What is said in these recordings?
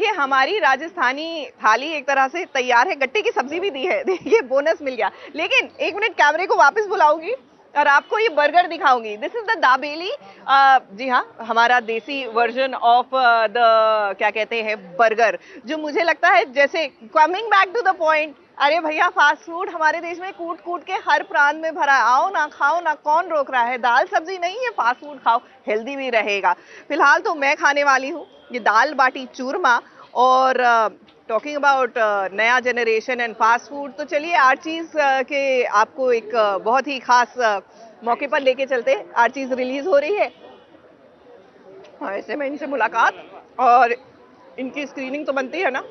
देखिए हमारी राजस्थानी थाली एक तरह से तैयार है, गट्टे की सब्जी भी दी है, देखिए बोनस मिल गया। लेकिन एक मिनट कैमरे को वापस बुलाऊंगी और आपको ये बर्गर दिखाऊंगी। This is the dabeli. जी हाँ, हमारा देसी वर्जन ऑफ द क्या कहते हैं बर्गर, जो मुझे लगता है जैसे coming back to the point, अरे भैया फास्ट फूड हमारे देश में कूट कूट के हर प्रांत में भरा है, आओ ना खाओ ना, कौन रोक रहा है। दाल सब्जी नहीं है, फास्ट फूड खाओ, हेल्दी भी रहेगा। फिलहाल तो मैं खाने वाली हूँ ये दाल बाटी चूरमा। और टॉकिंग अबाउट नया जनरेशन एंड फास्ट फूड, तो चलिए आर्चीज के आपको एक बहुत ही खास मौके पर लेके चलते। आर्चीज रिलीज हो रही है, ऐसे में इनसे मुलाकात और इनकी स्क्रीनिंग तो बनती है ना।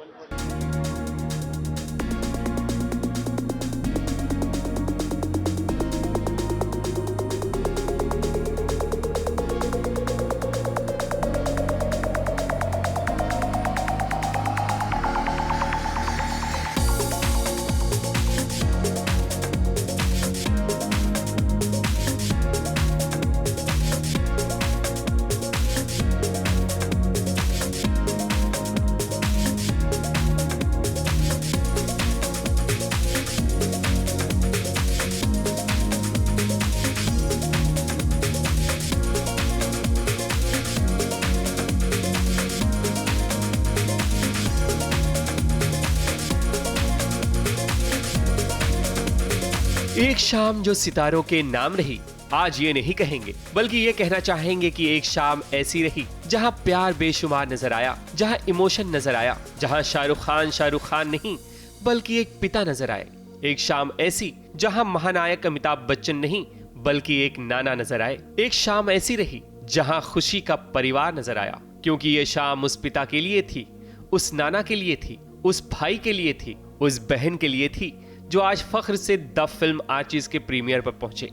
एक शाम जो सितारों के नाम रही, आज ये नहीं कहेंगे, बल्कि ये कहना चाहेंगे कि एक शाम ऐसी रही जहां प्यार बेशुमार नजर आया, जहां इमोशन नजर आया, जहां शाहरुख खान नहीं बल्कि एक पिता नजर आए। एक शाम ऐसी जहां महानायक अमिताभ बच्चन नहीं बल्कि एक नाना नजर आए। एक शाम ऐसी रही जहां खुशी का परिवार नजर आया, क्योंकि ये शाम उस पिता के लिए थी, उस नाना के लिए थी, उस भाई के लिए थी, उस बहन के लिए थी जो आज फख्र से द फिल्म आर्चीज के प्रीमियर पर पहुंचे।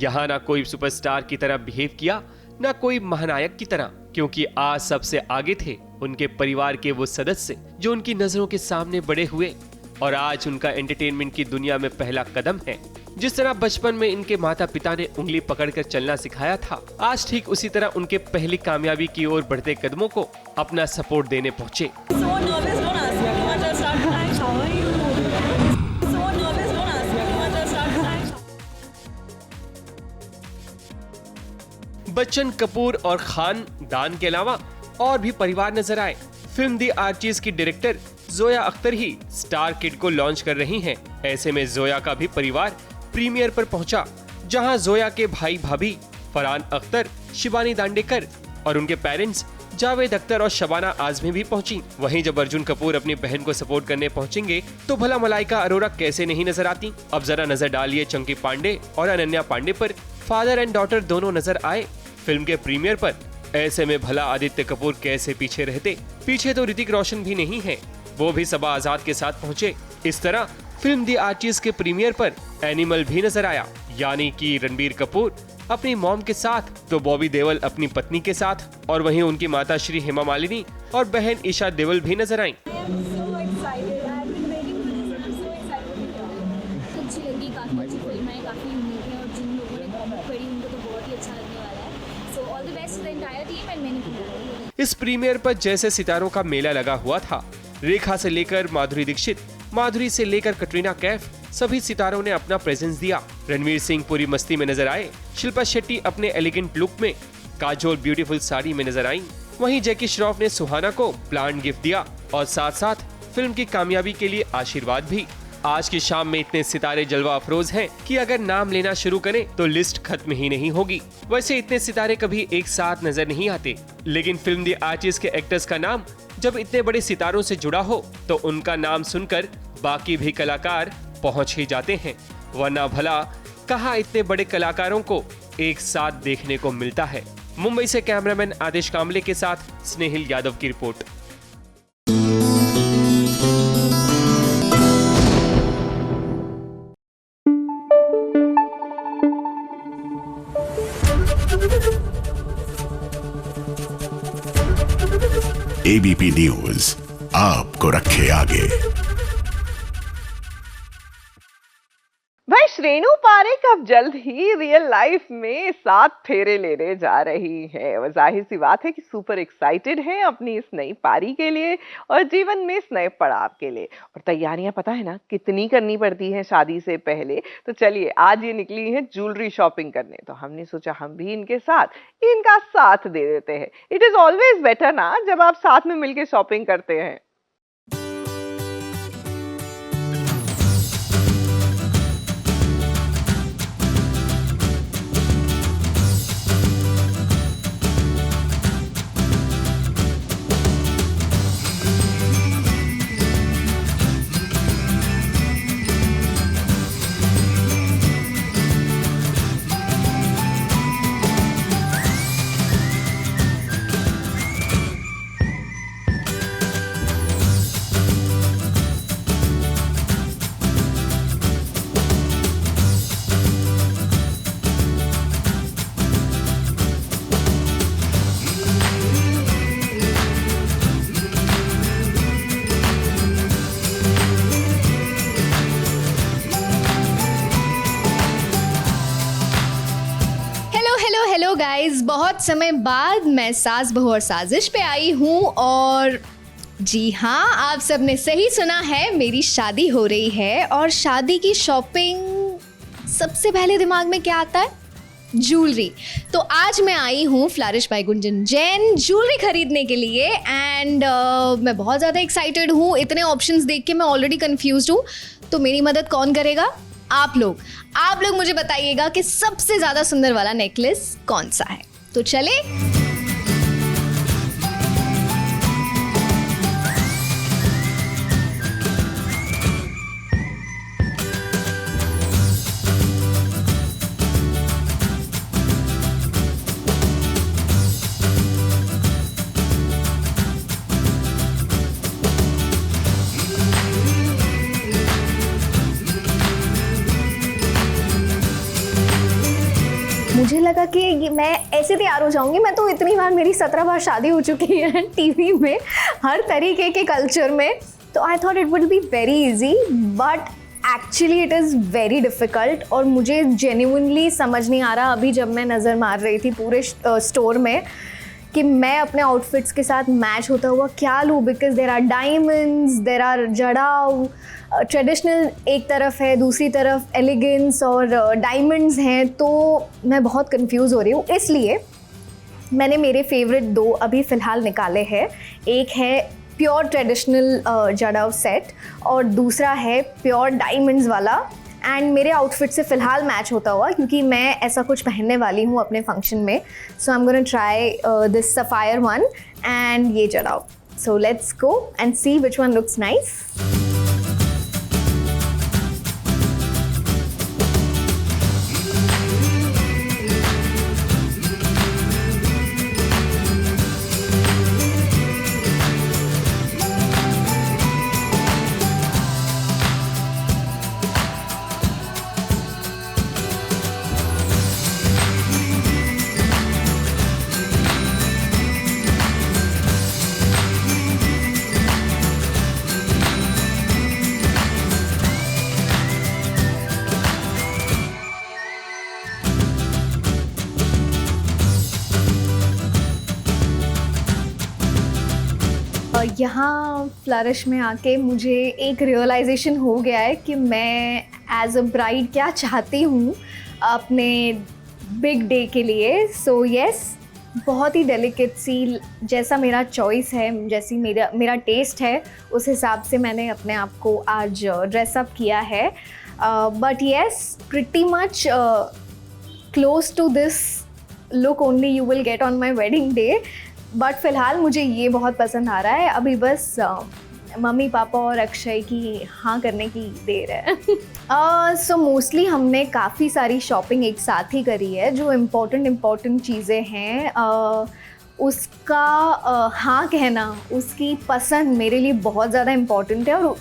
यहाँ ना कोई सुपरस्टार की तरह बिहेव किया, ना कोई महानायक की तरह, क्योंकि आज सबसे आगे थे उनके परिवार के वो सदस्य जो उनकी नजरों के सामने बड़े हुए और आज उनका एंटरटेनमेंट की दुनिया में पहला कदम है। जिस तरह बचपन में इनके माता पिता ने उंगली पकड़कर चलना सिखाया था, आज ठीक उसी तरह उनके पहली कामयाबी की ओर बढ़ते कदमों को अपना सपोर्ट देने पहुंचे। बच्चन, कपूर और खान दान के अलावा और भी परिवार नजर आए। फिल्म दी आर्चीज की डायरेक्टर जोया अख्तर ही स्टार किड को लॉन्च कर रही हैं। ऐसे में जोया का भी परिवार प्रीमियर पर पहुंचा, जहां जोया के भाई भाभी फरहान अख्तर, शिबानी दांडेकर और उनके पेरेंट्स जावेद अख्तर और शबाना आजमी भी पहुंची। वहीं जब अर्जुन कपूर अपनी बहन को सपोर्ट करने पहुंचेंगे तो भला मलाइका अरोरा कैसे नहीं नजर आती। अब जरा नजर डालिए चंकी पांडे और अनन्या पांडे पर। फादर एंड डॉटर दोनों नजर आए फिल्म के प्रीमियर पर। ऐसे में भला आदित्य कपूर कैसे पीछे रहते। पीछे तो ऋतिक रोशन भी नहीं है, वो भी सबा आजाद के साथ पहुंचे। इस तरह फिल्म दी आर्चीज के प्रीमियर पर एनिमल भी नजर आया, यानी कि रणबीर कपूर अपनी मॉम के साथ, तो बॉबी देओल अपनी पत्नी के साथ, और वहीं उनकी माता श्री हेमा मालिनी और बहन ईशा देओल भी नजर आईं। इस प्रीमियर पर जैसे सितारों का मेला लगा हुआ था, रेखा से लेकर माधुरी दीक्षित, माधुरी से लेकर कटरीना कैफ, सभी सितारों ने अपना प्रेजेंस दिया। रणवीर सिंह पूरी मस्ती में नजर आए, शिल्पा शेट्टी अपने एलिगेंट लुक में, काजोल ब्यूटीफुल साड़ी में नजर आईं। वहीं जैकी श्रॉफ ने सुहाना को प्लांट गिफ्ट दिया और साथ साथ फिल्म की कामयाबी के लिए आशीर्वाद भी। आज की शाम में इतने सितारे जलवा अफरोज हैं कि अगर नाम लेना शुरू करें तो लिस्ट खत्म ही नहीं होगी। वैसे इतने सितारे कभी एक साथ नजर नहीं आते, लेकिन फिल्म दी आर्टिस्ट के एक्टर्स का नाम जब इतने बड़े सितारों से जुड़ा हो तो उनका नाम सुनकर बाकी भी कलाकार पहुंच ही जाते हैं, वरना भला कहाँ इतने बड़े कलाकारों को एक साथ देखने को मिलता है। मुंबई से कैमरामैन आदेश कामले के साथ स्नेहिल यादव की रिपोर्ट। एबीपी न्यूज आपको रखे आगे। भाई रेणु पारेख अब जल्द ही रियल लाइफ में 7 फेरे लेने जा रही है और जाहिर सी बात है कि सुपर एक्साइटेड है अपनी इस नई पारी के लिए और जीवन में इस नए पड़ाव के लिए। और तैयारियां पता है ना कितनी करनी पड़ती हैं शादी से पहले। तो चलिए आज ये निकली है ज्वेलरी शॉपिंग करने, तो हमने सोचा हम भी इनके साथ इनका साथ दे देते हैं। इट इज ऑलवेज बेटर ना जब आप साथ में मिलकर शॉपिंग करते हैं। हेलो गाइस, बहुत समय बाद मैं सास बहू और साजिश पे आई हूँ और जी हाँ, आप सबने सही सुना है, मेरी शादी हो रही है। और शादी की शॉपिंग सबसे पहले दिमाग में क्या आता है? ज्वेलरी। तो आज मैं आई हूँ Flourish by Gunjan Jain jewellery खरीदने के लिए एंड मैं बहुत ज़्यादा एक्साइटेड हूँ। इतने ऑप्शंस देख के मैं ऑलरेडी कंफ्यूज्ड हूँ। तो मेरी मदद कौन करेगा? आप लोग मुझे बताइएगा कि सबसे ज़्यादा सुंदर वाला नेकलेस कौन सा है। तो चले मुझे लगा कि मैं ऐसे तैयार हो जाऊंगी। मैं तो इतनी बार, मेरी 17 बार शादी हो चुकी है टीवी में, हर तरीके के कल्चर में। तो I thought it would be very easy but actually it is very difficult. और मुझे जेन्युइनली समझ नहीं आ रहा अभी जब मैं नज़र मार रही थी पूरे स्टोर में कि मैं अपने आउटफिट्स के साथ मैच होता हुआ क्या लूँ। Because there are diamonds, there are जड़ाव, ट्रेडिशनल एक तरफ है, दूसरी तरफ एलिगेंस और डायमंड्स हैं। तो मैं बहुत कंफ्यूज हो रही हूँ। इसलिए मैंने मेरे फेवरेट 2 अभी फ़िलहाल निकाले हैं। एक है प्योर ट्रेडिशनल जड़ाव सेट और दूसरा है प्योर डायमंड्स वाला। एंड मेरे आउटफिट से फ़िलहाल मैच होता हुआ, क्योंकि मैं ऐसा कुछ पहनने वाली हूँ अपने फंक्शन में। So I am gonna try this sapphire one and ये जड़ाव। So let's go and see which one looks nice. यहाँ फ्लरिश में आके मुझे एक रियलाइजेशन हो गया है कि मैं एज अ ब्राइड क्या चाहती हूँ अपने बिग डे के लिए। सो यस, बहुत ही डेलिकेट सी, जैसा मेरा चॉइस है, जैसी मेरा टेस्ट है, उस हिसाब से मैंने अपने आप को आज ड्रेसअप किया है। But yes, pretty much close to this look only you will get on my wedding day. बट फ़िलहाल मुझे ये बहुत पसंद आ रहा है। अभी बस मम्मी पापा और अक्षय की हाँ करने की देर है। सो मोस्टली हमने काफ़ी सारी शॉपिंग एक साथ ही करी है। जो इम्पोर्टेंट चीज़ें हैं उसका हाँ कहना, उसकी पसंद मेरे लिए बहुत ज़्यादा इम्पॉर्टेंट है और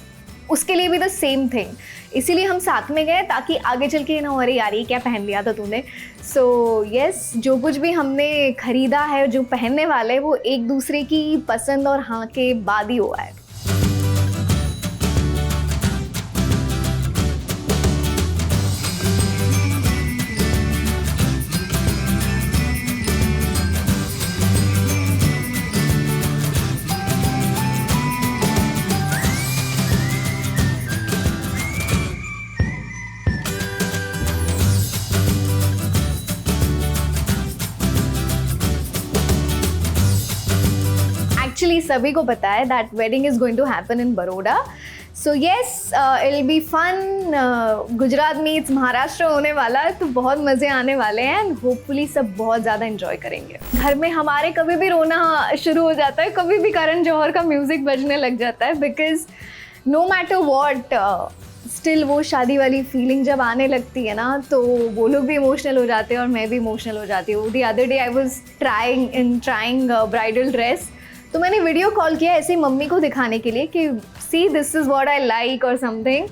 उसके लिए भी द सेम थिंग। इसीलिए हम साथ में गए ताकि आगे चल के ना, अरे यार ये क्या पहन लिया था तूने। सो यस, जो कुछ भी हमने ख़रीदा है, जो पहनने वाले, वो एक दूसरे की पसंद और हाँ के बाद ही हुआ है। सभी को पता है that wedding is going to happen in Baroda. So yes, it will be fun. Gujarat meets Maharashtra होने वाला है, तो बहुत मज़े आने वाले हैं एंड होपफुली सब बहुत ज़्यादा एंजॉय करेंगे. घर में हमारे कभी भी रोना शुरू हो जाता है, कभी भी करण जौहर का म्यूज़िक बजने लग जाता है, because no matter what still वो शादी वाली फीलिंग जब आने लगती है ना, तो वो लोग भी इमोशनल हो जाते हैं और मैं भी इमोशनल हो जाती हूँ. The other day I was trying bridal dress, तो मैंने वीडियो कॉल किया ऐसे मम्मी को दिखाने के लिए कि see this is what I like और समथिंग,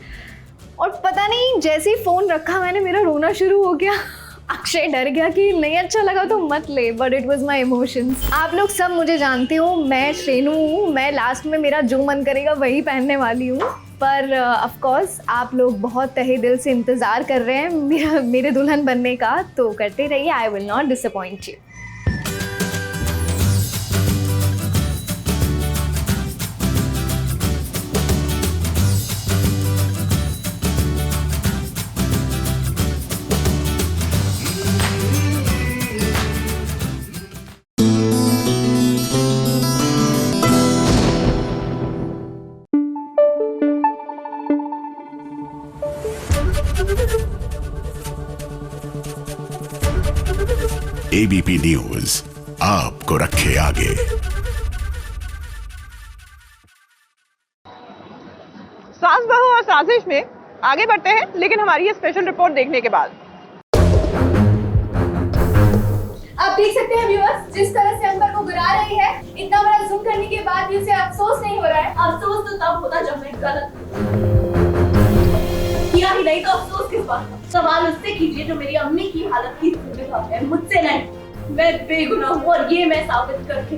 और पता नहीं जैसे ही फ़ोन रखा मैंने, मेरा रोना शुरू हो गया. अक्षय डर गया कि नहीं अच्छा लगा तो मत ले, but it was my emotions. आप लोग सब मुझे जानते हो, मैं श्रेनू हूँ, मैं लास्ट में मेरा जो मन करेगा वही पहनने वाली हूँ. पर ऑफ कोर्स आप लोग बहुत तहे दिल से इंतज़ार कर रहे हैं मेरे दुल्हन बनने का, तो करते रहिए. I will not disappoint you. ABP news आपको रखे आगे. सास बहू और साजिश में आगे बढ़ते हैं, लेकिन हमारी ये स्पेशल रिपोर्ट देखने के बाद. आप देख सकते हैं व्यूअर्स, जिस तरह से अंबर को गिरा रही है, इतना बड़ा जूम करने के बाद भी उसे अफसोस नहीं हो रहा है. अफसोस तो तब होता जब मैं गलत किया ही नहीं, तो अफसोस किस बात का? सवाल उससे कीजिए जो मेरी अम्मी की हालत की जिम्मेदार है, मुझसे नहीं. मैं बेगुनाह हूँ और ये मैं साबित करके.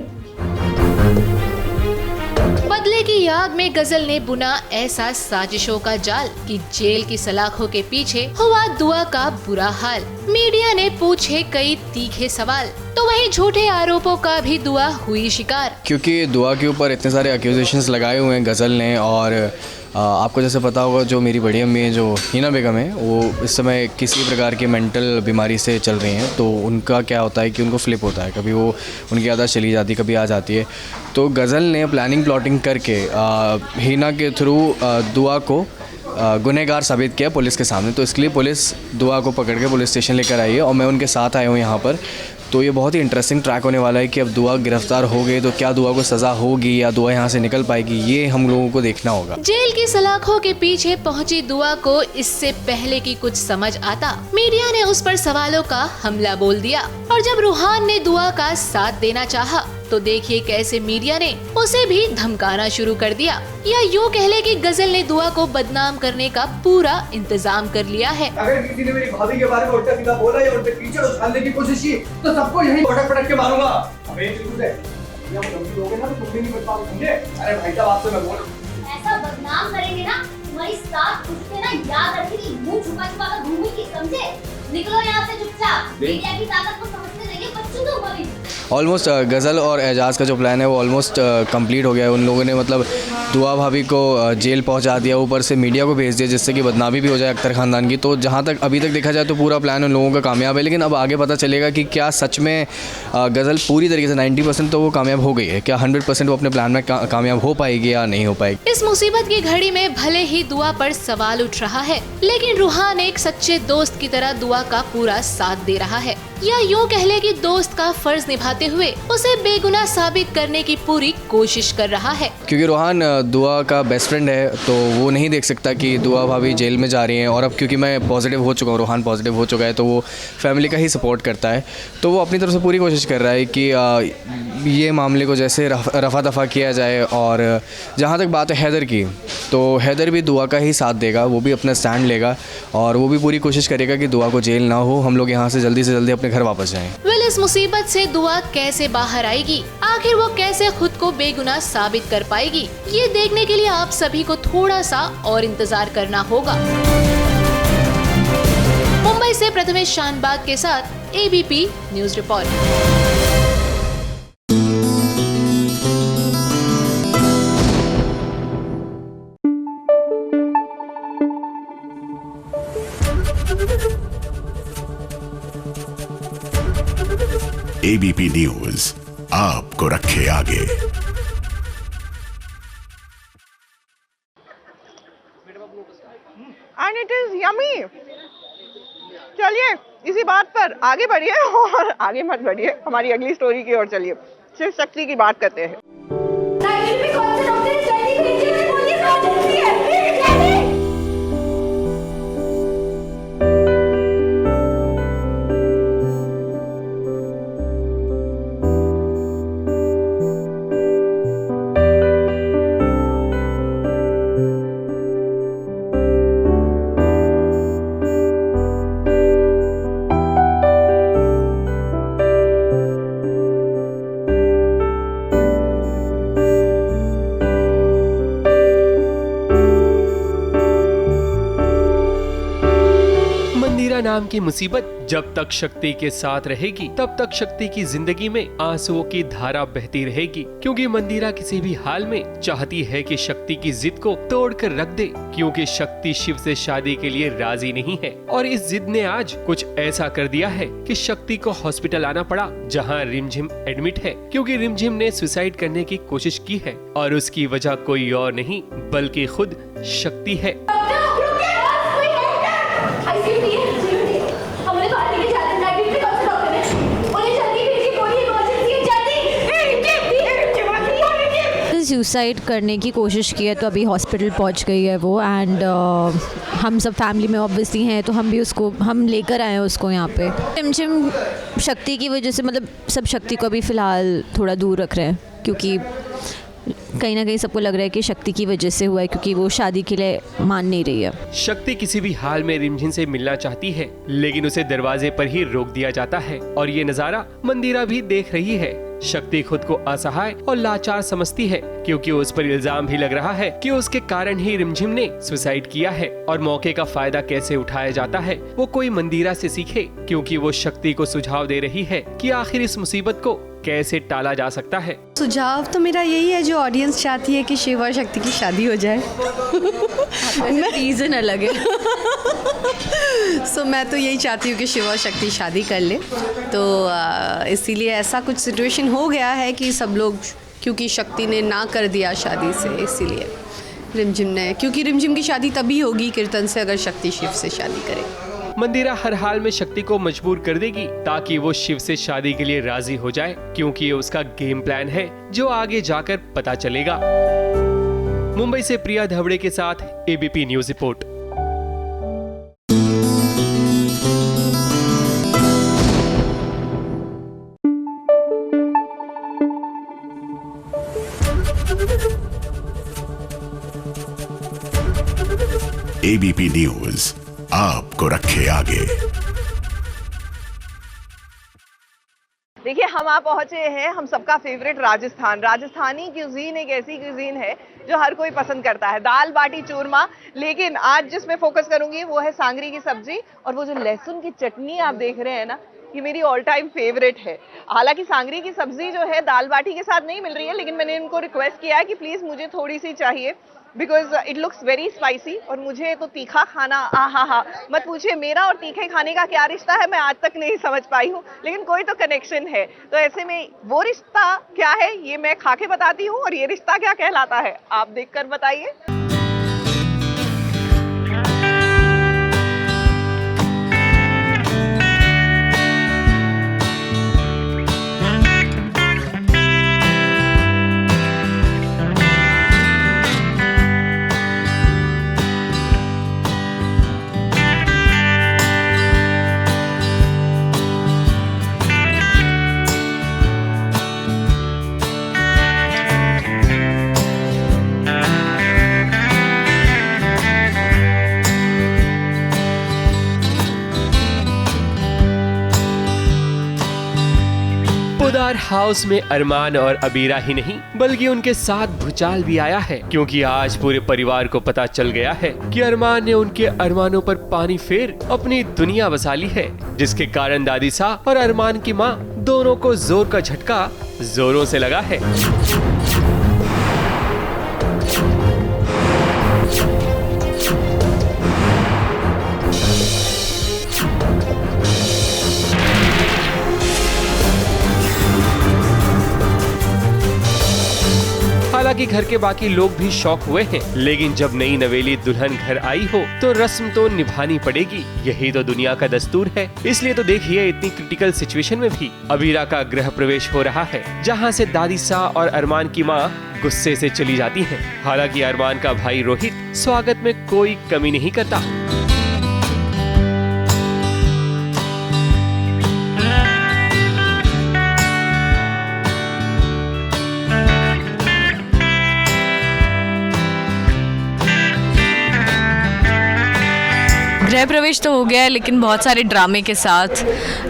बदले की याद में गजल ने बुना ऐसा साजिशों का जाल कि जेल की सलाखों के पीछे हुआ दुआ का बुरा हाल. मीडिया ने पूछे कई तीखे सवाल, तो वहीं झूठे आरोपों का भी दुआ हुई शिकार. क्योंकि दुआ के ऊपर इतने सारे एक्यूजेशंस लगाए हुए हैं गजल ने, और आपको जैसे पता होगा जो मेरी बड़ी अम्मी है जो हिना बेगम है, वो इस समय किसी प्रकार की मेंटल बीमारी से चल रही हैं. तो उनका क्या होता है कि उनको फ्लिप होता है, कभी वो उनकी आदत चली जाती है, कभी आ जाती है. तो गज़ल ने प्लानिंग प्लॉटिंग करके हिना के थ्रू दुआ को गुनहगार साबित किया पुलिस के सामने. तो इसके लिए पुलिस दुआ को पकड़ के पुलिस स्टेशन लेकर आई है और मैं उनके साथ आया हूँ यहाँ पर. तो ये बहुत ही इंटरेस्टिंग ट्रैक होने वाला है कि अब दुआ गिरफ्तार हो गई तो क्या दुआ को सज़ा होगी या दुआ यहाँ से निकल पाएगी, ये हम लोगों को देखना होगा. जेल की सलाखों के पीछे पहुंची दुआ को इससे पहले कि कुछ समझ आता, मीडिया ने उस पर सवालों का हमला बोल दिया. और जब रूहान ने दुआ का साथ देना चाहा, तो देखिए कैसे मीडिया ने उसे भी धमकाना शुरू कर दिया, या यूँ कह ले कि गजल ने दुआ को बदनाम करने का पूरा इंतजाम कर लिया है. अगर किसी ने मेरी भाभी के बारे में उल्टा सीधा बोला या उनके पीछे उछालने की कोशिश की, तो सबको यही पटक पटक के मारूंगा. अबे ये हम गलती हो गए ना, तो तुम भी नहीं बच पाओगे, समझे? अरे भाई साहब आपसे मैं बोल, ऐसा बदनाम करेंगे ना, तुम्हारी साथ उससे ना याद रखेगी, मुंह छुपा छुपा कर घूमेगी, समझे? निकलो यहाँ से चुपचाप. मीडिया की ताकत को समझते रहिए, बच्चों को मरी. ऑलमोस्ट गज़ल और एजाज़ का जो प्लान है वो ऑलमोस्ट कंप्लीट हो गया है. उन लोगों ने मतलब दुआ भाभी को जेल पहुंचा दिया, ऊपर से मीडिया को भेज दिया जिससे कि बदनामी भी हो जाए अख्तर ख़ानदान की. तो जहां तक अभी तक देखा जाए तो पूरा प्लान उन लोगों का कामयाब है, लेकिन अब आगे पता चलेगा कि क्या सच में गज़ल पूरी तरीके से 90% तो वो कामयाब हो गई है, क्या 100% वो अपने प्लान में कामयाब हो पाएगी या नहीं हो पाएगी. इस मुसीबत की घड़ी में भले ही दुआ पर सवाल उठ रहा है, लेकिन रूहान एक सच्चे दोस्त की तरह दुआ का पूरा साथ दे रहा है, या यूँ कह ले कि दोस्त का फर्ज निभाते हुए उसे बेगुनाह साबित करने की पूरी कोशिश कर रहा है. क्योंकि रूहान दुआ का बेस्ट फ्रेंड है, तो वो नहीं देख सकता कि दुआ भाभी जेल में जा रही हैं. और अब क्योंकि मैं पॉजिटिव हो चुका हूँ, रूहान पॉजिटिव हो चुका है, तो वो फैमिली का ही सपोर्ट करता है. तो वो अपनी तरफ से पूरी कोशिश कर रहा है कि ये मामले को जैसे रफा दफा किया जाए. और जहाँ तक बात है हैदर की, तो हैदर भी दुआ का ही साथ देगा, वो भी अपना स्टैंड लेगा और वो भी पूरी कोशिश करेगा कि दुआ को जेल ना हो, हम लोग यहाँ से जल्दी अपने घर वापस जाएं. इस मुसीबत से दुआ कैसे बाहर आएगी, आखिर वो कैसे खुद को बेगुनाह साबित कर पाएगी, ये देखने के लिए आप सभी को थोड़ा सा और इंतजार करना होगा. मुंबई से प्रथमेश शानबाग के साथ ABP news report. ABP news आपको रखे आगे. And it is yummy. चलिए इसी बात पर आगे बढ़िए और आगे मत बढ़िए, हमारी अगली स्टोरी की ओर चलिए। शिव शक्ति की बात करते हैं। मंदिरा नाम की मुसीबत जब तक शक्ति के साथ रहेगी तब तक शक्ति की जिंदगी में आंसुओं की धारा बहती रहेगी, क्योंकि मंदिरा किसी भी हाल में चाहती है कि शक्ति की जिद को तोड़कर रख दे, क्योंकि शक्ति शिव से शादी के लिए राजी नहीं है। और इस जिद ने आज कुछ ऐसा कर दिया है कि शक्ति को हॉस्पिटल आना पड़ा, जहां रिमझिम एडमिट है, क्योंकि रिमझिम ने सुसाइड करने की कोशिश की है और उसकी वजह कोई और नहीं बल्कि खुद शक्ति है। सुसाइड करने की कोशिश की है तो अभी हॉस्पिटल पहुंच गई है वो। एंड हम सब फैमिली में ऑब्वियसली हैं तो हम लेकर आए हैं उसको यहाँ पे। रिमझिम शक्ति की वजह से मतलब सब शक्ति को अभी फ़िलहाल थोड़ा दूर रख रहे हैं, क्योंकि कहीं ना कहीं सबको लग रहा है कि शक्ति की वजह से हुआ है, क्योंकि वो शादी के लिए मान नहीं रही है। शक्ति किसी भी हाल में रिमझिम से मिलना चाहती है, लेकिन उसे दरवाजे पर ही रोक दिया जाता है और ये नजारा मंदिरा भी देख रही है। शक्ति खुद को असहाय और लाचार समझती है, क्योंकि उस पर इल्जाम भी लग रहा है कि उसके कारण ही रिमझिम ने सुसाइड किया है। और मौके का फायदा कैसे उठाया जाता है वो कोई मंदिरा से सीखे, क्योंकि वो शक्ति को सुझाव दे रही है कि आखिर इस मुसीबत को कैसे टाला जा सकता है। सुझाव तो मेरा यही है, जो ऑडियंस चाहती है कि शिव और शक्ति की शादी हो जाए। रीज़न अलग है। सो मैं तो यही चाहती हूँ कि शिव और शक्ति शादी कर ले। तो इसीलिए ऐसा कुछ सिचुएशन हो गया है कि सब लोग, क्योंकि शक्ति ने ना कर दिया शादी से, इसीलिए रिमझिम ने, क्योंकि रिमझिम की शादी तभी होगी कीर्तन से अगर शक्ति शिव से शादी करे। मंदिरा हर हाल में शक्ति को मजबूर कर देगी ताकि वो शिव से शादी के लिए राजी हो जाए, क्योंकि ये उसका गेम प्लान है जो आगे जाकर पता चलेगा। मुंबई से प्रिया धवड़े के साथ ABP news report. ABP news आपको रखे आगे। देखिए हम आप पहुंचे हैं हम सबका फेवरेट राजस्थान। राजस्थानी क्यूजीन एक ऐसी क्यूजीन है जो हर कोई पसंद करता है, दाल बाटी चूरमा। लेकिन आज जिसमें फोकस करूंगी वो है सांगरी की सब्जी, और वो जो लहसुन की चटनी आप देख रहे हैं ना, ये मेरी ऑल टाइम फेवरेट है। हालांकि सांगरी की सब्जी जो है दाल बाटी के साथ नहीं मिल रही है, लेकिन मैंने इनको रिक्वेस्ट किया है कि प्लीज मुझे थोड़ी सी चाहिए, because it looks very spicy. और मुझे तो तीखा खाना मत पूछिए, मेरा और तीखे खाने का क्या रिश्ता है मैं आज तक नहीं समझ पाई हूँ, लेकिन कोई तो कनेक्शन है। तो ऐसे में वो रिश्ता क्या है ये मैं खा के बताती हूँ, और ये रिश्ता क्या कहलाता है आप देखकर बताइए। पोदार हाउस में अरमान और अबीरा ही नहीं बल्कि उनके साथ भूचाल भी आया है, क्योंकि आज पूरे परिवार को पता चल गया है कि अरमान ने उनके अरमानों पर पानी फेर अपनी दुनिया बसा ली है, जिसके कारण दादी साहब और अरमान की माँ दोनों को जोर का झटका जोरों से लगा है। हालांकि घर के बाकी लोग भी शॉक हुए हैं। लेकिन जब नई नवेली दुल्हन घर आई हो तो रस्म तो निभानी पड़ेगी, यही तो दुनिया का दस्तूर है। इसलिए तो देखिए इतनी क्रिटिकल सिचुएशन में भी अबीरा का गृह प्रवेश हो रहा है, जहाँ से दादी सा और अरमान की माँ गुस्से से चली जाती हैं। हालांकि अरमान का भाई रोहित स्वागत में कोई कमी नहीं करता। गृह प्रवेश तो हो गया है, लेकिन बहुत सारे ड्रामे के साथ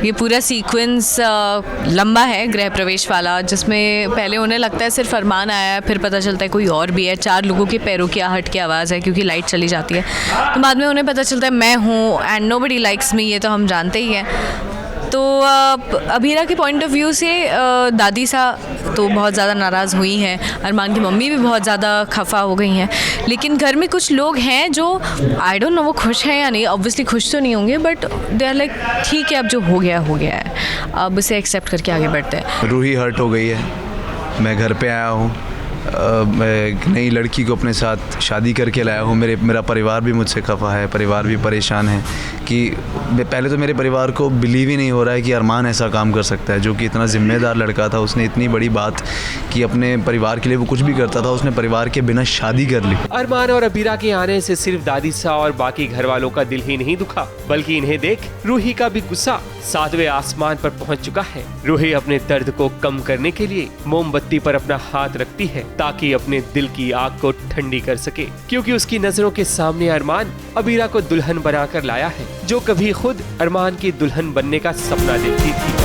ये पूरा सीक्वेंस लंबा है गृह प्रवेश वाला, जिसमें पहले उन्हें लगता है सिर्फ अरमान आया है, फिर पता चलता है कोई और भी है। 4 लोगों के पैरों की आहट की आवाज़ है क्योंकि लाइट चली जाती है। तो बाद में उन्हें पता चलता है मैं हूँ एंड नोबडी लाइक्स मी, ये तो हम जानते ही हैं। तो अबीरा के पॉइंट ऑफ व्यू से दादी सा तो बहुत ज़्यादा नाराज़ हुई हैं, अरमान की मम्मी भी बहुत ज़्यादा खफा हो गई हैं। लेकिन घर में कुछ लोग हैं जो आई डोंट नो वो खुश हैं या नहीं, ऑब्वियसली खुश तो नहीं होंगे, बट दे आर लाइक ठीक है अब जो हो गया है, अब उसे एक्सेप्ट करके आगे बढ़ते हैं। रूही हर्ट हो गई है, मैं घर पे आया हूँ, मैं एक नई लड़की को अपने साथ शादी करके लाया हूँ। मेरा परिवार भी मुझसे खफा है, परिवार भी परेशान है कि पहले तो मेरे परिवार को बिलीव ही नहीं हो रहा है कि अरमान ऐसा काम कर सकता है, जो कि इतना ज़िम्मेदार लड़का था। उसने इतनी बड़ी बात कि अपने परिवार के लिए वो कुछ भी करता था, उसने परिवार के बिना शादी कर ली। अरमान और अबीरा के आने से सिर्फ दादी सा और बाकी घर वालों का दिल ही नहीं दुखा, बल्कि इन्हें देख रूही का भी गुस्सा 7वें आसमान पर पहुंच चुका है। रूही अपने दर्द को कम करने के लिए मोमबत्ती पर अपना हाथ रखती है ताकि अपने दिल की आग को ठंडी कर सके, क्योंकि उसकी नजरों के सामने अरमान अबीरा को दुल्हन बनाकर लाया है, जो कभी खुद अरमान की दुल्हन बनने का सपना देखती थी।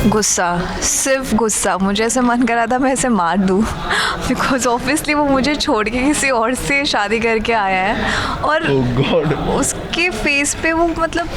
गुस्सा, सिर्फ गुस्सा। मुझे ऐसे मन कर रहा था मैं ऐसे मार दूँ, बिकॉज ऑब्वियसली वो मुझे छोड़ के किसी और से शादी करके आया है और उसके फेस पे वो मतलब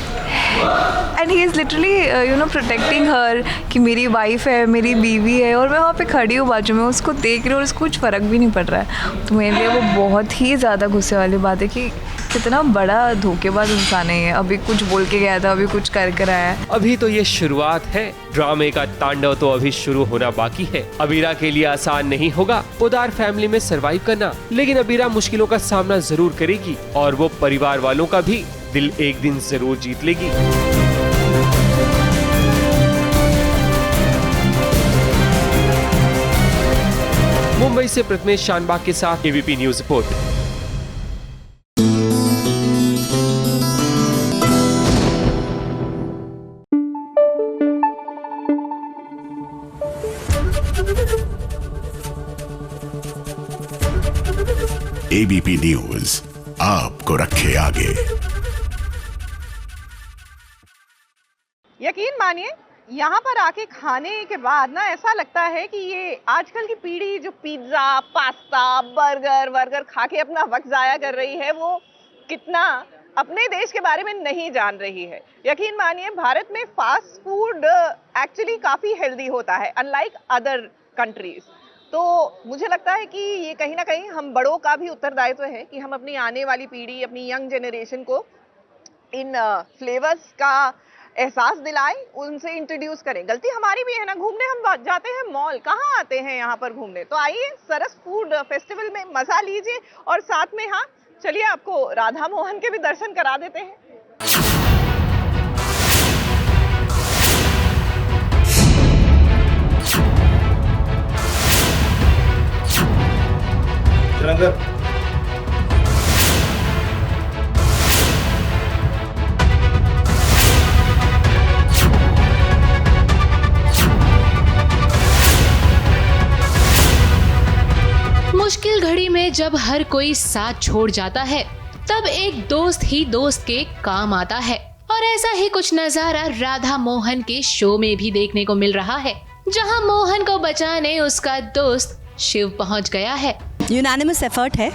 and he is literally you know protecting her कि मेरी वाइफ है, मेरी बीवी है, और मैं वहाँ पे खड़ी हूँ बाजू में, उसको देख रही हूँ और उसको कुछ फ़र्क भी नहीं पड़ रहा है। तो मेरे लिए वो बहुत ही ज़्यादा गुस्से वाली बात है कि कितना बड़ा धोखेबाज इंसान है ये। अभी कुछ बोल के गया था, अभी कुछ कर कर आया है। अभी तो ये शुरुआत है, ड्रामे का तांडव तो अभी शुरू होना बाकी है। अबीरा के लिए आसान नहीं होगा उदार फैमिली में सरवाइव करना, लेकिन अबीरा मुश्किलों का सामना जरूर करेगी और वो परिवार वालों का भी दिल एक दिन जरूर जीत लेगी। मुंबई से प्रथमेश शानबाग के साथ ABP news report. ABP news आपको रखे आगे। यकीन मानिए यहाँ पर आके खाने के बाद ना ऐसा लगता है कि ये आजकल की पीढ़ी जो पिज्जा, पास्ता, बर्गर खा के अपना वक्त जाया कर रही है, वो कितना अपने देश के बारे में नहीं जान रही है। यकीन मानिए भारत में फास्ट फूड एक्चुअली काफी हेल्दी होता है, अनलाइक अदर कंट्रीज। तो मुझे लगता है कि ये कहीं ना कहीं हम बड़ों का भी उत्तरदायित्व है कि हम अपनी आने वाली पीढ़ी, अपनी यंग जनरेशन को इन फ्लेवर्स का एहसास दिलाएं, उनसे इंट्रोड्यूस करें। गलती हमारी भी है ना, घूमने हम जाते हैं मॉल, कहाँ आते हैं यहाँ पर घूमने। तो आइए सरस फूड फेस्टिवल में मजा लीजिए और साथ में हाँ चलिए आपको राधा मोहन के भी दर्शन करा देते हैं। मुश्किल घड़ी में जब हर कोई साथ छोड़ जाता है, तब एक दोस्त ही दोस्त के काम आता है। और ऐसा ही कुछ नजारा राधा मोहन के शो में भी देखने को मिल रहा है, जहां मोहन को बचाने उसका दोस्त शिव पहुंच गया है। यूनानिमस एफर्ट है,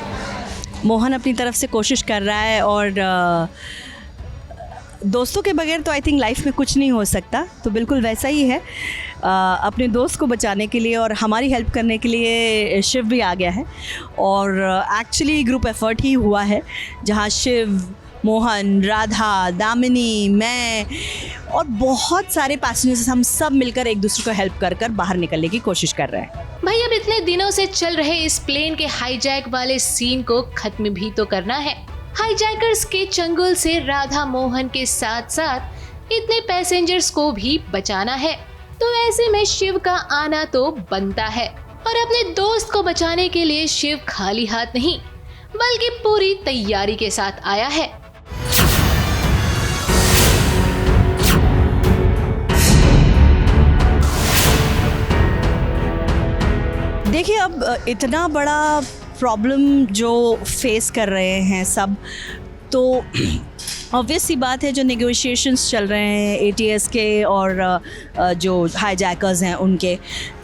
मोहन अपनी तरफ से कोशिश कर रहा है और दोस्तों के बगैर तो आई थिंक लाइफ में कुछ नहीं हो सकता, तो बिल्कुल वैसा ही है। अपने दोस्त को बचाने के लिए और हमारी हेल्प करने के लिए शिव भी आ गया है, और एक्चुअली ग्रुप एफर्ट ही हुआ है जहाँ शिव, मोहन, राधा, दामिनी, मैं और बहुत सारे पैसेंजर्स हम सब मिलकर एक दूसरे को हेल्प कर कर बाहर निकलने की कोशिश कर रहे हैं। भाई अब इतने दिनों से चल रहे इस प्लेन के हाईजैक वाले सीन को खत्म भी तो करना है। हाईजैकर्स के चंगुल से राधा मोहन के साथ साथ इतने पैसेंजर्स को भी बचाना है, तो ऐसे में शिव का आना तो बनता है। और अपने दोस्त को बचाने के लिए शिव खाली हाथ नहीं बल्कि पूरी तैयारी के साथ आया है। देखिए, अब इतना बड़ा प्रॉब्लम जो फेस कर रहे हैं सब, तो ऑब्वियस सी बात है जो नेगोशिएशंस चल रहे हैं एटीएस के और जो हाईजैकर्स हैं उनके,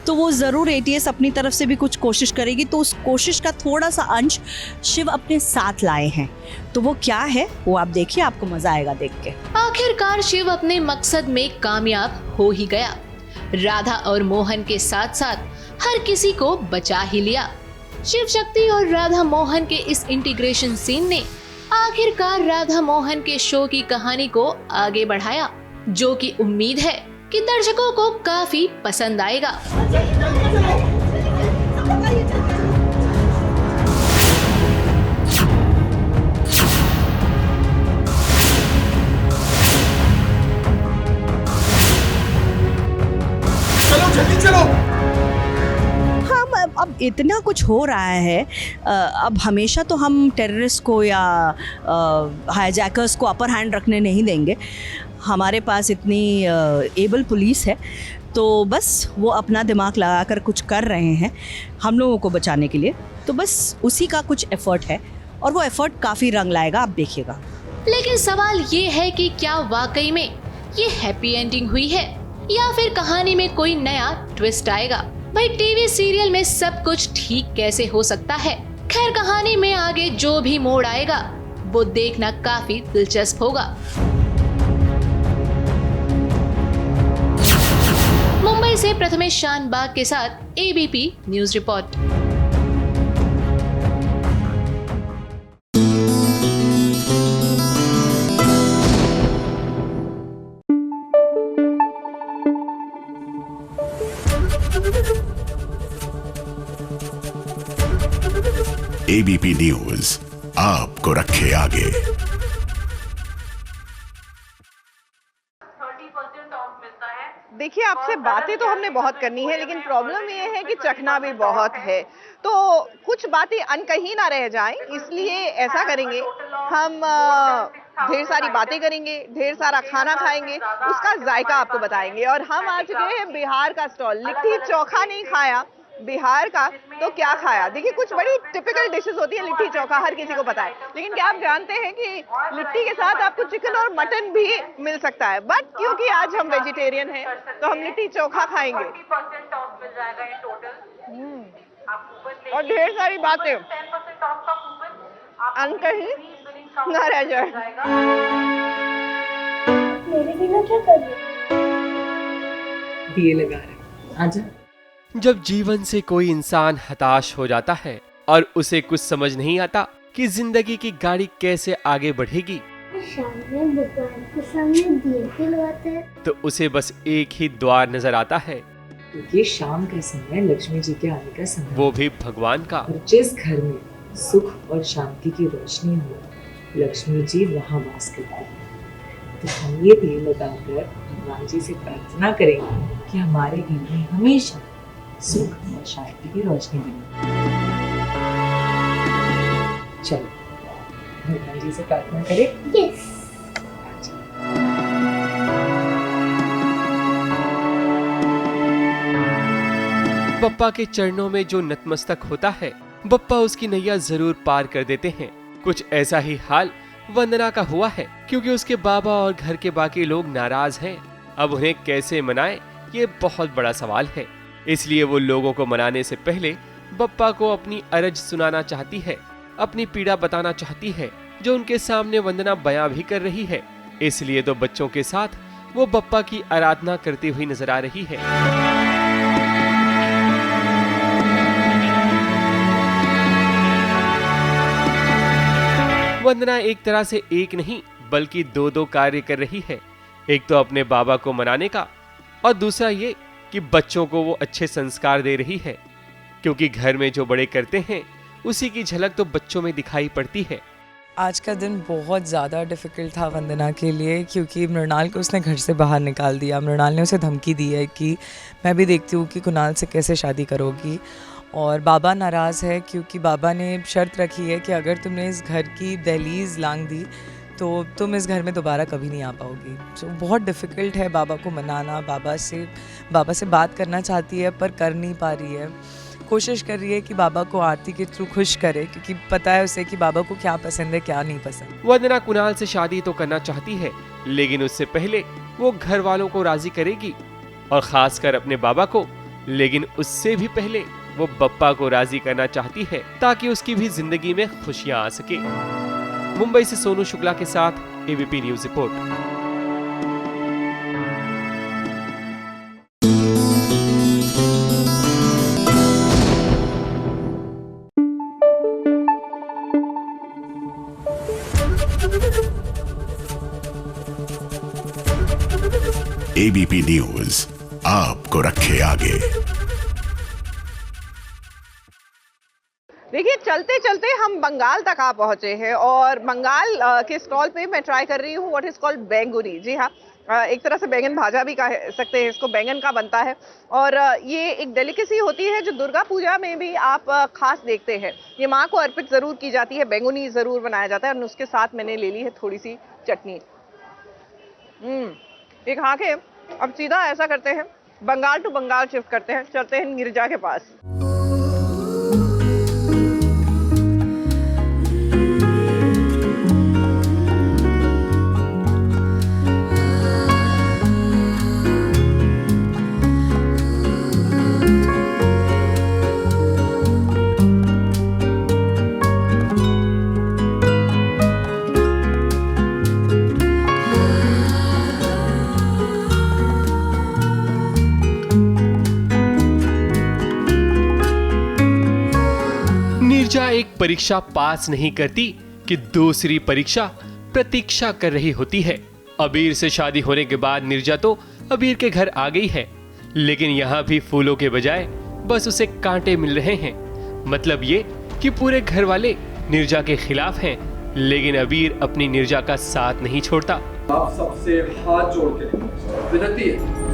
तो वो ज़रूर एटीएस अपनी तरफ से भी कुछ कोशिश करेगी। तो उस कोशिश का थोड़ा सा अंश शिव अपने साथ लाए हैं, तो वो क्या है वो आप देखिए, आपको मज़ा आएगा देख के। आखिरकार शिव अपने मकसद में कामयाब हो ही गया। राधा और मोहन के साथ साथ हर किसी को बचा ही लिया। शिव शक्ति और राधा मोहन के इस इंटीग्रेशन सीन ने आखिरकार राधा मोहन के शो की कहानी को आगे बढ़ाया, जो कि उम्मीद है कि दर्शकों को काफी पसंद आएगा। चलो जल्दी चलो। अब इतना कुछ हो रहा है, अब हमेशा तो हम टेररिस्ट को या हाईजैकर्स को अपर हैंड रखने नहीं देंगे। हमारे पास इतनी एबल पुलिस है, तो बस वो अपना दिमाग लगाकर कुछ कर रहे हैं हम लोगों को बचाने के लिए, तो बस उसी का कुछ एफर्ट है और वो एफर्ट काफ़ी रंग लाएगा, आप देखिएगा। लेकिन सवाल ये है कि क्या वाकई में ये हैप्पी एंडिंग हुई है या फिर कहानी में कोई नया ट्विस्ट आएगा। भाई टीवी सीरियल में सब कुछ ठीक कैसे हो सकता है। खैर, कहानी में आगे जो भी मोड़ आएगा वो देखना काफी दिलचस्प होगा। मुंबई से प्रथमेश शानबाग के साथ ABP news report. ABP news आपको रखे आगे। देखिए, आपसे बातें तो हमने बहुत करनी है, लेकिन प्रॉब्लम ये है कि चखना भी बहुत है, तो कुछ बातें अनकही ना रह जाएं, इसलिए ऐसा करेंगे, हम ढेर सारी बातें करेंगे, ढेर सारा खाना खाएंगे, उसका जायका आपको बताएंगे। और हम आ चुके हैं बिहार का स्टॉल। लिट्टी चोखा नहीं खाया बिहार का, तो क्या खाया? देखिए, कुछ बड़ी टिपिकल डिशेस होती है, लिट्टी चोखा हर किसी को पता है, लेकिन क्या आप जानते हैं कि लिट्टी के साथ आपको चिकन और मटन भी मिल सकता है। बट क्योंकि आज हम वेजिटेरियन हैं, तो हम लिट्टी चोखा खाएंगे और ढेर सारी बातें अनकही ना रह जाए। मेरे बिना क्या कर रहे? दिए लगा रहे। आजा। जब जीवन से कोई इंसान हताश हो जाता है और उसे कुछ समझ नहीं आता कि जिंदगी की गाड़ी कैसे आगे बढ़ेगी, शाम में भगवान के सामने दिए जलवाते हैं, तो उसे बस एक ही द्वार नजर आता है, क्योंकि शाम का समय लक्ष्मी जी के आने का समय, वो भी भगवान का। और जिस घर में सुख और शांति की रोशनी हो, लक्ष्मी जी वहाँ वास करती है। तो हम ये दिए लगाकर भगवान जी से प्रार्थना करेंगे कि हमारे घर में हमेशा सुख और शांति की रोशनी बनी। चलो भगवान जी से प्रार्थना करें। यस। बप्पा के चरणों में जो नतमस्तक होता है, बप्पा उसकी नैया जरूर पार कर देते हैं। कुछ ऐसा ही हाल वंदना का हुआ है, क्योंकि उसके बाबा और घर के बाकी लोग नाराज हैं। अब उन्हें कैसे मनाएं, ये बहुत बड़ा सवाल है। इसलिए वो लोगों को मनाने से पहले बप्पा को अपनी अरज सुनाना चाहती है, अपनी पीड़ा बताना चाहती है, जो उनके सामने वंदना बयां भी कर रही है। इसलिए तो बच्चों के साथ वो बप्पा की आराधना करती हुई नजर आ रही है। वंदना एक तरह से एक नहीं बल्कि दो कार्य कर रही है। एक तो अपने बाबा को मनाने का और दूसरा ये कि बच्चों को वो अच्छे संस्कार दे रही है, क्योंकि घर में जो बड़े करते हैं उसी की झलक तो बच्चों में दिखाई पड़ती है। आज का दिन बहुत ज़्यादा डिफ़िकल्ट था वंदना के लिए, क्योंकि मृणाल को उसने घर से बाहर निकाल दिया। मृणाल ने उसे धमकी दी है कि मैं भी देखती हूँ कि कुणाल से कैसे शादी करोगी, और बाबा नाराज़ है क्योंकि बाबा ने शर्त रखी है कि अगर तुमने इस घर की दहलीज लांघ दी तो तुम इस घर में दोबारा कभी नहीं आ पाओगी। तो बहुत डिफ़िकल्ट है बाबा को मनाना। बाबा से बात करना चाहती है पर कर नहीं पा रही है। कोशिश कर रही है कि बाबा को आरती के थ्रू खुश करे, क्योंकि पता है उसे कि बाबा को क्या पसंद है क्या नहीं पसंद। वंदना कुणाल से शादी तो करना चाहती है, लेकिन उससे पहले वो घर वालों को राजी करेगी और खासकर अपने बाबा को, लेकिन उससे भी पहले वो बप्पा को राजी करना चाहती है ताकि उसकी भी जिंदगी में खुशियां आ सके। मुंबई से सोनू शुक्ला के साथ ABP news report. ABP news आपको रखे आगे। देखिए, चलते चलते हम बंगाल तक आ पहुंचे हैं और बंगाल के स्टॉल पे मैं ट्राई कर रही हूँ व्हाट इज कॉल्ड बेंगुनी। जी हाँ, एक तरह से बैंगन भाजा भी कह सकते हैं इसको, बैंगन का बनता है और ये एक डेलिकेसी होती है जो दुर्गा पूजा में भी आप खास देखते हैं। ये माँ को अर्पित जरूर की जाती है, बेंगुनी जरूर बनाया जाता है और उसके साथ मैंने ले ली है थोड़ी सी चटनी। ये खा के अब सीधा ऐसा करते हैं, बंगाल टू बंगाल शिफ्ट करते हैं, चलते हैं नीरजा के पास। नीरजा एक परीक्षा पास नहीं करती कि दूसरी परीक्षा प्रतीक्षा कर रही होती है। अबीर से शादी होने के बाद नीरजा तो अबीर के घर आ गई है, लेकिन यहाँ भी फूलों के बजाय बस उसे कांटे मिल रहे हैं। मतलब ये कि पूरे घर वाले नीरजा के खिलाफ हैं, लेकिन अबीर अपनी नीरजा का साथ नहीं छोड़ता। आप सबसे हाथ जोड़ के विनती है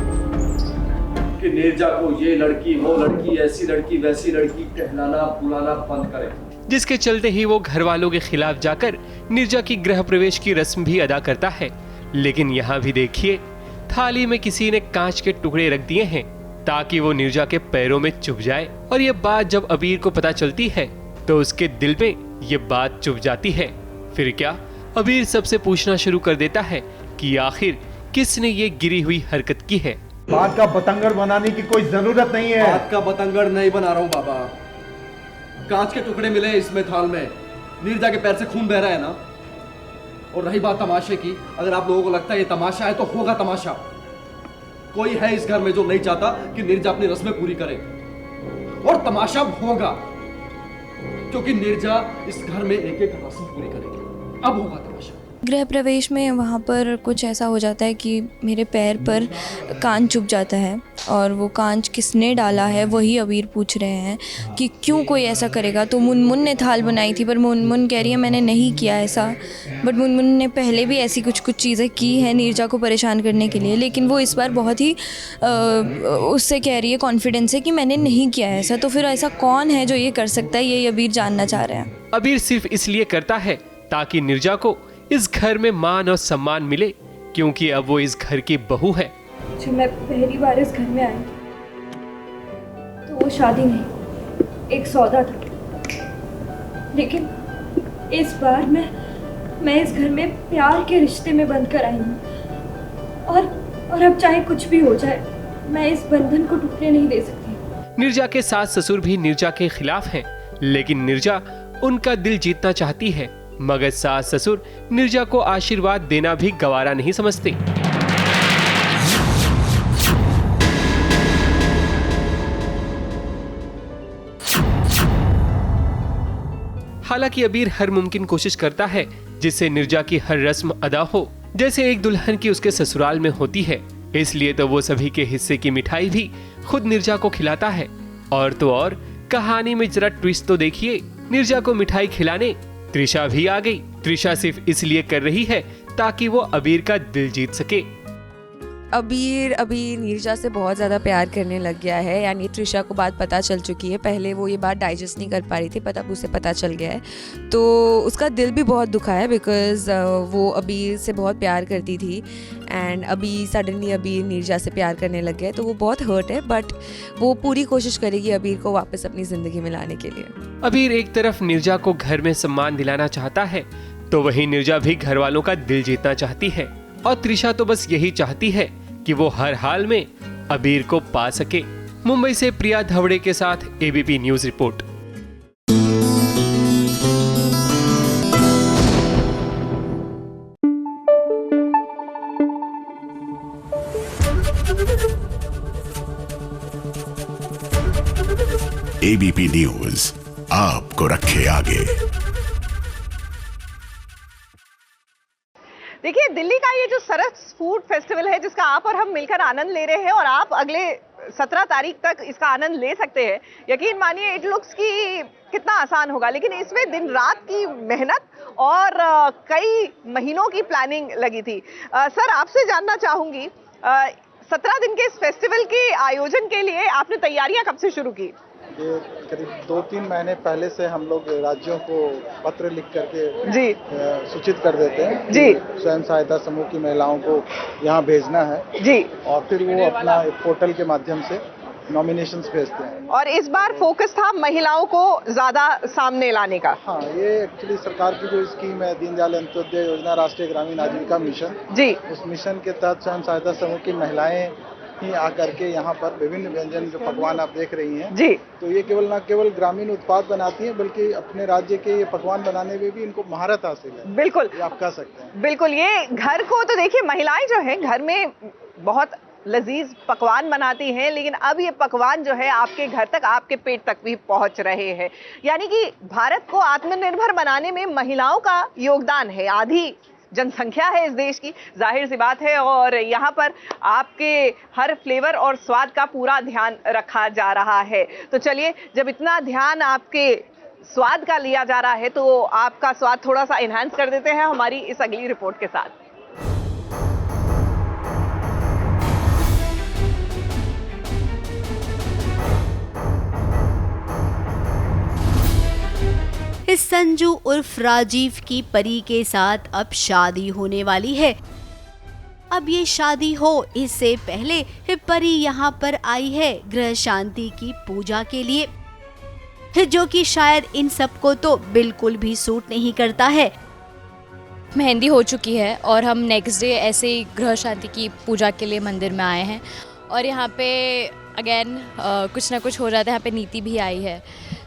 कि नीरजा को ये लड़की वो लड़की ऐसी लड़की वैसी लड़की कहलाना बुलाना बंद करे। जिसके चलते ही वो घर वालों के खिलाफ जाकर नीरजा की गृह प्रवेश की रस्म भी अदा करता है। लेकिन यहाँ भी देखिए, थाली में किसी ने कांच के टुकड़े रख दिए हैं ताकि वो नीरजा के पैरों में चुभ जाए। और ये बात जब अबीर को पता चलती है तो उसके दिल में ये बात चुभ जाती है। फिर क्या, अबीर सबसे पूछना शुरू कर देता है कि आखिर किसने ये गिरी हुई हरकत की है। बात का बतंगड़ बनाने की कोई जरूरत नहीं है। बात का बतंगड़ नहीं बना रहा हूँ बाबा। कांच के टुकड़े मिले इसमें थाल में, नीरजा के पैर से खून बह रहा है ना। और रही बात तमाशे की, अगर आप लोगों को लगता है ये तमाशा है तो होगा तमाशा। कोई है इस घर में जो नहीं चाहता कि नीरजा अपनी रस्में पूरी करे, और तमाशा होगा क्योंकि नीरजा इस घर में एक एक रस्म पूरी करेगी। अब होगा तमाशा। गृह प्रवेश में वहाँ पर कुछ ऐसा हो जाता है कि मेरे पैर पर कांच चुभ जाता है, और वो कांच किसने डाला है वही अबीर पूछ रहे हैं कि क्यों कोई ऐसा करेगा। तो मुनमुन ने थाल बनाई थी, पर मुनमुन कह रही है मैंने नहीं किया ऐसा। बट मुनमुन ने पहले भी ऐसी कुछ चीज़ें की हैं नीरजा को परेशान करने के लिए, लेकिन वो इस बार बहुत ही उससे कह रही है कॉन्फिडेंस से कि मैंने नहीं किया ऐसा। तो फिर ऐसा कौन है जो ये कर सकता है, ये अबीर जानना चाह रहे हैं। अबीर सिर्फ इसलिए करता है ताकि नीरजा को इस घर में मान और सम्मान मिले, क्योंकि अब वो इस घर की बहू है। जब मैं पहली बार इस घर में आई तो वो शादी नहीं, एक सौदा था। लेकिन इस बार मैं इस घर में प्यार के रिश्ते में बंधकर आई हूँ, और अब चाहे कुछ भी हो जाए मैं इस बंधन को टूटने नहीं दे सकती। नीरजा के सास ससुर भी नीरजा के खिलाफ हैं, लेकिन नीरजा उनका दिल जीतना चाहती है मगर सास ससुर नीरजा को आशीर्वाद देना भी गवारा नहीं समझते। हालांकि अबीर हर मुमकिन कोशिश करता है जिससे नीरजा की हर रस्म अदा हो जैसे एक दुल्हन की उसके ससुराल में होती है। इसलिए तो वो सभी के हिस्से की मिठाई भी खुद नीरजा को खिलाता है। और तो और कहानी में जरा ट्विस्ट तो देखिए, नीरजा को मिठाई खिलाने त्रिशा भी आ गई। त्रिशा सिर्फ इसलिए कर रही है ताकि वो अबीर का दिल जीत सके। अबीर अभी नीरजा से बहुत ज़्यादा प्यार करने लग गया है, यानी त्रिशा को बात पता चल चुकी है। पहले वो ये बात डाइजेस्ट नहीं कर पा रही थी, अब उसे पता चल गया है तो उसका दिल भी बहुत दुखा है बिकॉज़ वो अबीर से बहुत प्यार करती थी एंड अभी सडनली अबीर नीरजा से प्यार करने लग गया है तो वो बहुत हर्ट है। बट वो पूरी कोशिश करेगी अबीर को वापस अपनी ज़िंदगी में लाने के लिए। अबीर एक तरफ नीरजा को घर में सम्मान दिलाना चाहता है तो वहीं नीरजा भी घर वालों का दिल जीतना चाहती है। और त्रिशा तो बस यही चाहती है कि वो हर हाल में अबीर को पा सके। मुंबई से प्रिया धवड़े के साथ ABP news report. ABP news आपको रखे आगे। देखिए, दिल्ली का ये जो सरस फूड फेस्टिवल है जिसका आप और हम मिलकर आनंद ले रहे हैं और आप अगले 17 तारीख तक इसका आनंद ले सकते हैं। यकीन मानिए इट लुक्स की कितना आसान होगा, लेकिन इसमें दिन रात की मेहनत और कई महीनों की प्लानिंग लगी थी। सर, आपसे जानना चाहूंगी 17 दिन के इस फेस्टिवल के आयोजन के लिए आपने तैयारियां कब से शुरू की? ये करीब 2-3 महीने पहले से हम लोग राज्यों को पत्र लिख करके जी सूचित कर देते हैं जी स्वयं सहायता समूह की महिलाओं को यहाँ भेजना है जी, और फिर वो अपना एक पोर्टल के माध्यम से नॉमिनेशंस भेजते हैं। और इस बार फोकस था महिलाओं को ज्यादा सामने लाने का। हाँ, ये एक्चुअली सरकार की जो स्कीम है दीनदयाल अंत्योदय योजना, राष्ट्रीय ग्रामीण आजीविका मिशन जी, उस मिशन के तहत स्वयं सहायता समूह की महिलाएं ही आकर के यहाँ पर विभिन्न व्यंजन जो पकवान आप देख रही हैं जी, तो ये न केवल ग्रामीण उत्पाद बनाती हैं बल्कि अपने राज्य के ये पकवान बनाने में भी इनको महारत हासिल है। बिल्कुल, ये आप कह सकते हैं। बिल्कुल, ये घर को तो देखिए, महिलाएं जो है घर में बहुत लजीज पकवान बनाती हैं, लेकिन अब ये पकवान जो है आपके घर तक, आपके पेट तक भी पहुंच रहे हैं। यानी कि भारत को आत्मनिर्भर बनाने में महिलाओं का योगदान है। आधी जनसंख्या है इस देश की, जाहिर सी बात है, और यहाँ पर आपके हर फ्लेवर और स्वाद का पूरा ध्यान रखा जा रहा है। तो चलिए, जब इतना ध्यान आपके स्वाद का लिया जा रहा है तो आपका स्वाद थोड़ा सा इनहांस कर देते हैं हमारी इस अगली रिपोर्ट के साथ। इस संजू उर्फ राजीव की परी के साथ अब शादी होने वाली है। अब ये शादी हो इससे पहले परी यहाँ पर आई है गृह शांति की पूजा के लिए, जो कि शायद इन सबको तो बिल्कुल भी सूट नहीं करता है। मेहंदी हो चुकी है और हम नेक्स्ट डे ऐसे ही गृह शांति की पूजा के लिए मंदिर में आए हैं और यहाँ पे अगेन कुछ ना कुछ हो रहा था। यहाँ पे नीति भी आई है,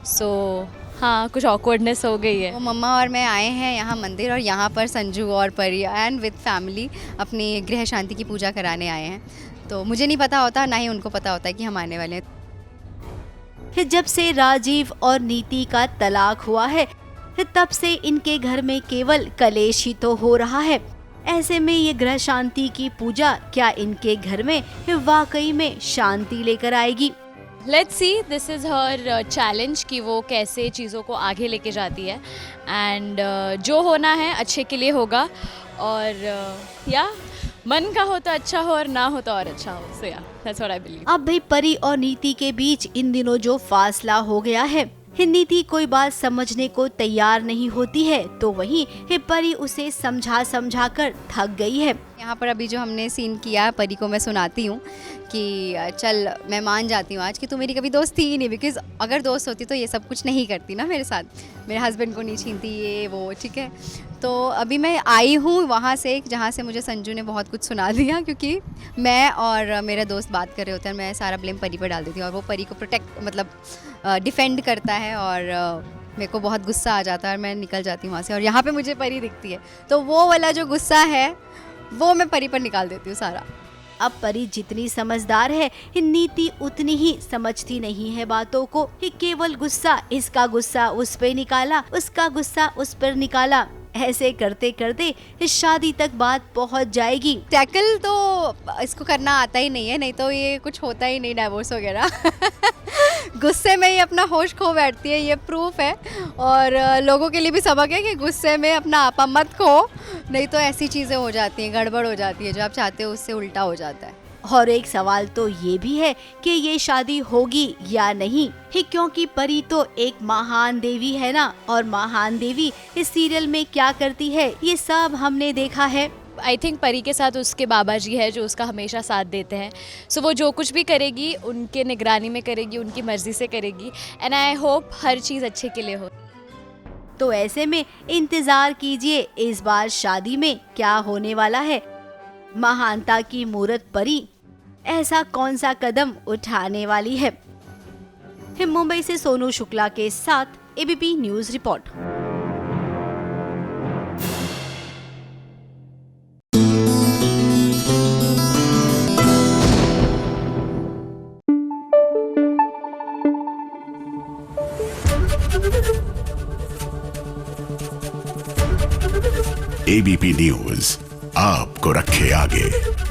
सो हाँ, कुछ ऑकवर्डनेस हो गई है। तो मम्मा और मैं आए हैं यहाँ मंदिर और यहाँ पर संजू और परी एंड विद फैमिली अपनी गृह शांति की पूजा कराने आए हैं। तो मुझे नहीं पता होता, ना ही उनको पता होता है कि हम आने वाले हैं। जब से राजीव और नीति का तलाक हुआ है तब से इनके घर में केवल कलेश ही तो हो रहा है। ऐसे में ये गृह शांति की पूजा क्या इनके घर में वाकई में शांति लेकर आएगी? Let's see, this is her challenge कि वो कैसे चीज़ों को आगे लेके जाती है एंड जो होना है अच्छे के लिए होगा और या मन का हो तो अच्छा हो और ना हो तो और अच्छा हो। सो या दैट्स व्हाट आई बिलीव। अब भाई परी और नीति के बीच इन दिनों जो फासला हो गया है, नीति कोई बात समझने को तैयार नहीं होती है तो वहीं परी उसे समझा कर थक गई है। यहाँ पर अभी जो हमने सीन किया, परी को मैं सुनाती हूँ कि चल मैं मान जाती हूँ आज कि तू मेरी कभी दोस्त थी ही नहीं, बिकॉज़ अगर दोस्त होती तो ये सब कुछ नहीं करती ना मेरे साथ, मेरे हस्बैंड को नहीं छीनती ये वो, ठीक है। तो अभी मैं आई हूँ वहाँ से जहाँ से मुझे संजू ने बहुत कुछ सुना दिया, क्योंकि मैं और मेरे दोस्त बात कर रहे होते हैं, मैं सारा ब्लेम परी पर डाल देती हूँ और वो परी को प्रोटेक्ट मतलब डिफेंड करता है और मेरे को बहुत गुस्सा आ जाता है और मैं निकल जाती हूँ वहाँ से, और यहाँ पे मुझे परी दिखती है तो वो वाला जो गुस्सा है वो मैं परी पर निकाल देती हूँ सारा। अब परी जितनी समझदार है, नीति उतनी ही समझती नहीं है बातों को। ये केवल गुस्सा, इसका गुस्सा उस पे निकाला, उसका गुस्सा उस पर निकाला, ऐसे करते करते इस शादी तक बात पहुंच जाएगी। टैकल तो इसको करना आता ही नहीं है, नहीं तो ये कुछ होता ही नहीं डाइवोर्स वगैरह। गुस्से में ही अपना होश खो बैठती है, ये प्रूफ है। और लोगों के लिए भी सबक है कि गुस्से में अपना आपा मत खो, नहीं तो ऐसी चीज़ें हो जाती हैं, गड़बड़ हो जाती है, जो आप चाहते हो उससे उल्टा हो जाता है। और एक सवाल तो ये भी है कि ये शादी होगी या नहीं, क्योंकि परी तो एक महान देवी है ना, और महान देवी इस सीरियल में क्या करती है ये सब हमने देखा है। आई थिंक परी के साथ उसके बाबा जी है जो उसका हमेशा साथ देते हैं। सो वो जो कुछ भी करेगी उनके निगरानी में करेगी, उनकी मर्जी से करेगी, एंड आई होप हर चीज़ अच्छे के लिए हो। तो ऐसे में इंतजार कीजिए इस बार शादी में क्या होने वाला है। महानता की मूरत परी ऐसा कौन सा कदम उठाने वाली है। मुंबई से सोनू शुक्ला के साथ ABP news report. ABP news आपको रखे आगे।